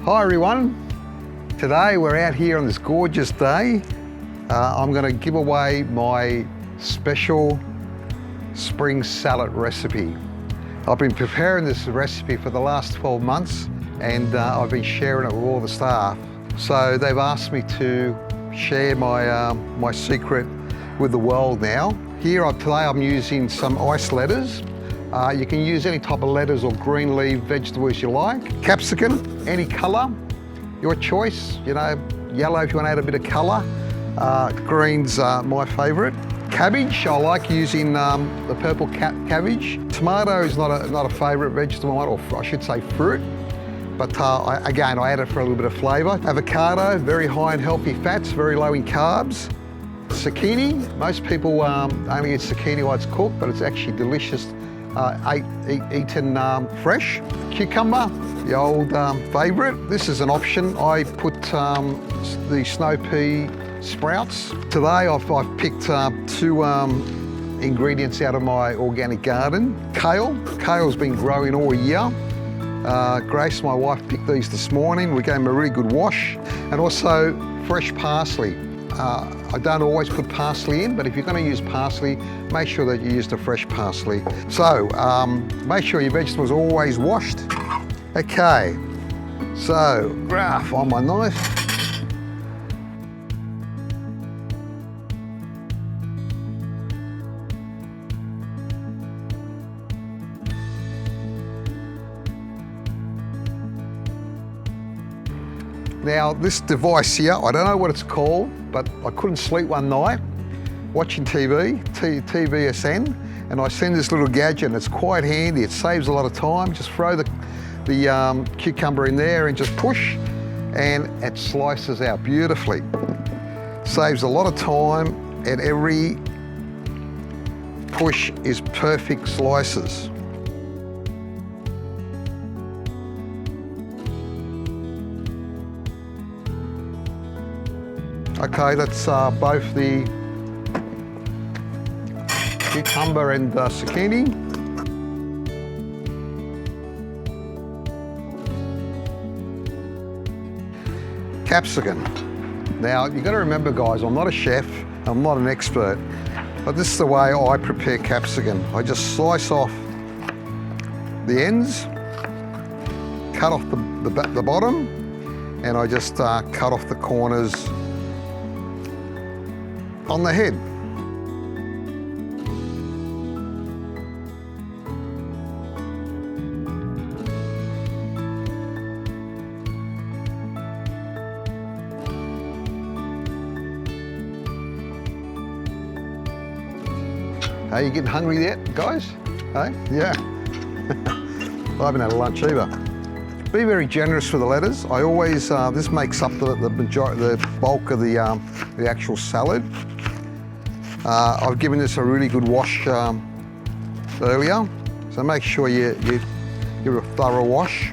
Hi everyone. Today we're out here on this gorgeous day. I'm going to give away my special spring salad recipe. I've been preparing this recipe for the last 12 months and I've been sharing it with all the staff. So they've asked me to share my secret with the world now. Here today I'm using some iced lettuce. You can use any type of lettuce or green leaf vegetables you like. Capsicum, any colour, your choice. You know, yellow if you want to add a bit of colour. Green's my favourite. Cabbage, I like using the purple cabbage. Tomato is not a favourite vegetable, or I should say fruit. But again, I add it for a little bit of flavour. Avocado, very high in healthy fats, very low in carbs. Zucchini, most people only eat zucchini while it's cooked, but it's actually delicious eaten fresh. Cucumber, the old favourite. This is an option. I put the snow pea sprouts. Today I've picked two ingredients out of my organic garden. Kale. Kale's been growing all year. Grace, my wife, picked these this morning. We gave them a really good wash. And also fresh parsley. I don't always put parsley in, but if you're going to use parsley, make sure that you use the fresh parsley. So make sure your vegetables are always washed. Okay, so graph on my knife. Now this device here, I don't know what it's called, but I couldn't sleep one night watching TVSN, and I seen this little gadget and it's quite handy. It saves a lot of time. Just throw the cucumber in there and just push and it slices out beautifully. Saves a lot of time and every push is perfect slices. Okay, that's both the cucumber and zucchini. Capsicum. Now, you've got to remember, guys, I'm not a chef, I'm not an expert, but this is the way I prepare capsicum. I just slice off the ends, cut off the bottom, and I just cut off the corners on the head. Are you getting hungry yet, guys? Hey? Yeah. I haven't had a lunch either. Be very generous with the lettuce. I always, this makes up the bulk of the actual salad. I've given this a really good wash earlier, so make sure you give it a thorough wash.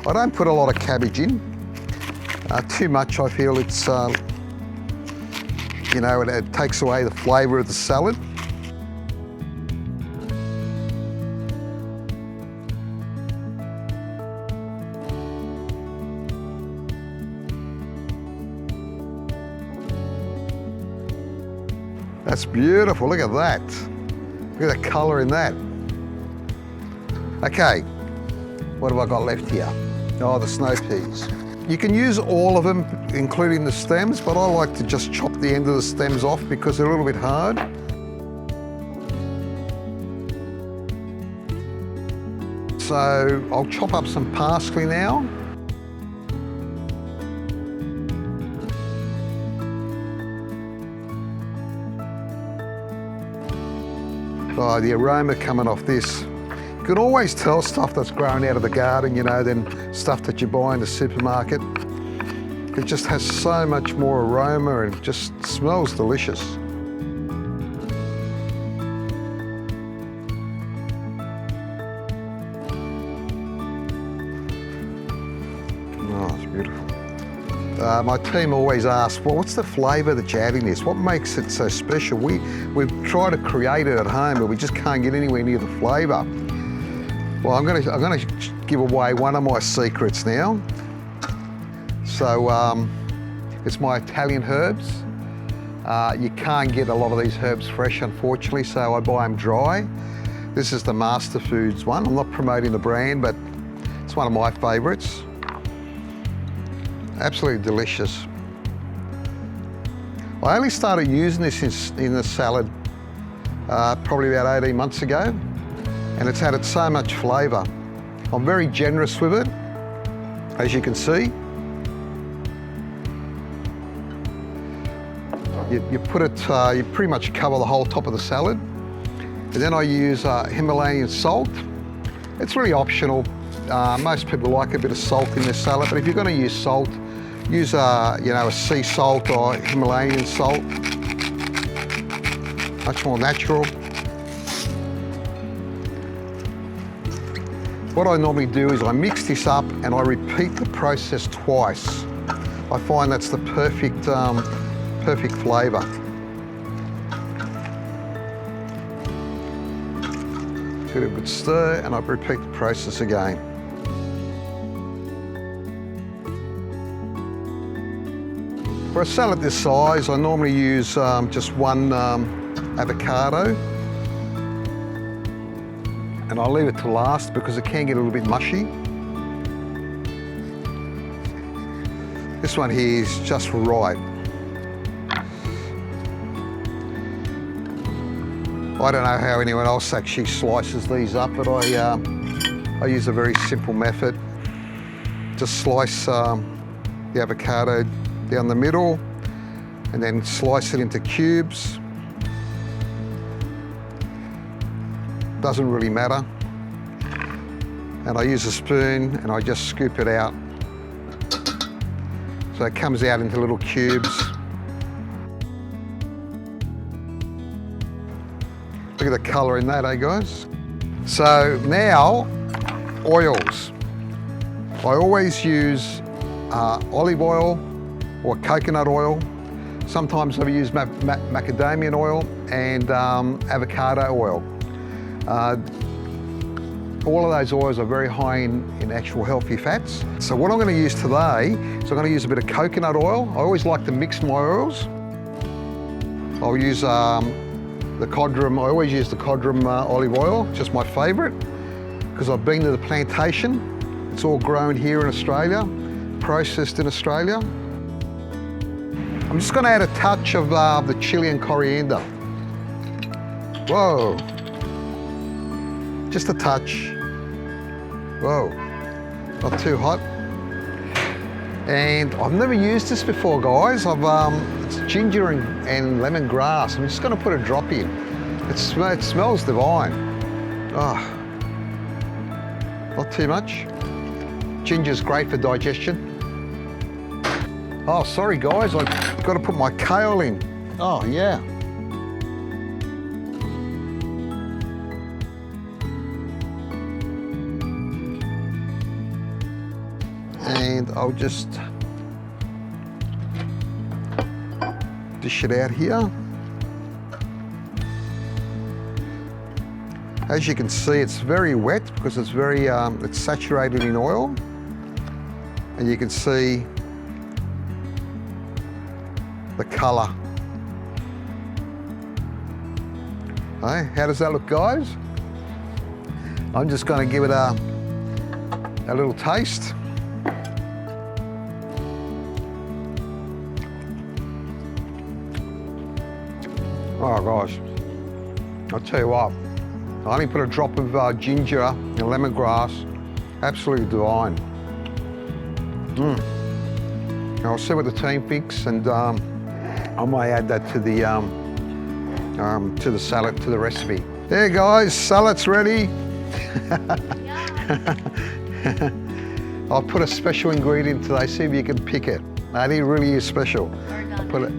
I don't put a lot of cabbage in. Too much, I feel it's, you know, it takes away the flavour of the salad. That's beautiful, look at that. Look at the colour in that. Okay, what have I got left here? Oh, the snow peas. You can use all of them, including the stems, but I like to just chop the end of the stems off because they're a little bit hard. So I'll chop up some parsley now. Oh, the aroma coming off this. You can always tell stuff that's growing out of the garden, you know, than stuff that you buy in the supermarket. It just has so much more aroma and just smells delicious. Oh, it's beautiful. My team always asks, well, what's the flavour that you're adding this? What makes it so special? We've tried to create it at home, but we just can't get anywhere near the flavour. Well, I'm gonna give away one of my secrets now. So it's my Italian herbs. You can't get a lot of these herbs fresh, unfortunately, so I buy them dry. This is the Master Foods one. I'm not promoting the brand, but it's one of my favourites. Absolutely delicious. I only started using this in the salad probably about 18 months ago, and it's added so much flavour. I'm very generous with it, as you can see. You put it, you pretty much cover the whole top of the salad. And then I use Himalayan salt. It's really optional. Most people like a bit of salt in their salad, but if you're going to use salt, use a sea salt or Himalayan salt. Much more natural. What I normally do is I mix this up and I repeat the process twice. I find that's the perfect flavour. Give it a good stir and I repeat the process again. For a salad this size, I normally use just one avocado, and I leave it to last because it can get a little bit mushy. This one here is just right. I don't know how anyone else actually slices these up, but I use a very simple method. Just slice the avocado down the middle and then slice it into cubes. Doesn't really matter. And I use a spoon and I just scoop it out. So it comes out into little cubes. Look at the colour in that, eh guys? So now, oils. I always use olive oil or coconut oil. Sometimes I use macadamia oil and avocado oil. All of those oils are very high in actual healthy fats. So what I'm going to use today is I'm going to use a bit of coconut oil. I always like to mix my oils. I'll use the codrum. I always use the codrum olive oil, just my favourite, because I've been to the plantation. It's all grown here in Australia, processed in Australia. I'm just going to add a touch of the chili and coriander. Whoa. Just a touch. Whoa. Not too hot. And I've never used this before, guys. It's ginger and lemongrass. I'm just going to put a drop in. It smells divine. Oh. Not too much. Ginger's great for digestion. Oh, sorry guys, I've got to put my kale in. Oh, yeah. And I'll just dish it out here. As you can see, it's very wet because it's very, it's saturated in oil. And you can see the colour. Hey, how does that look, guys? I'm just going to give it a little taste. Oh gosh, I'll tell you what, I only put a drop of ginger and lemongrass, absolutely divine. I'll see what the team thinks, and I might add that to the salad, to the recipe. There guys, salad's ready. I'll put a special ingredient today, see if you can pick it. It really is special. I'll put it.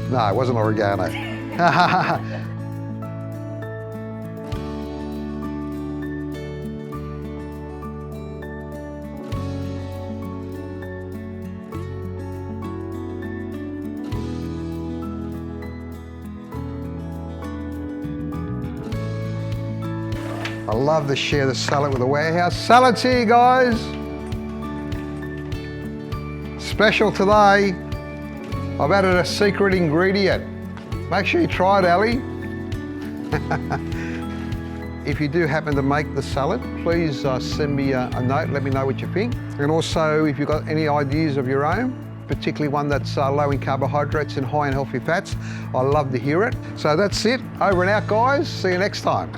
No, it wasn't oregano. I love to share the salad with the warehouse. Salad's here, guys. Special today, I've added a secret ingredient. Make sure you try it, Ali. If you do happen to make the salad, please send me a note, let me know what you think. And also, if you've got any ideas of your own, particularly one that's low in carbohydrates and high in healthy fats, I love to hear it. So that's it, over and out, guys. See you next time.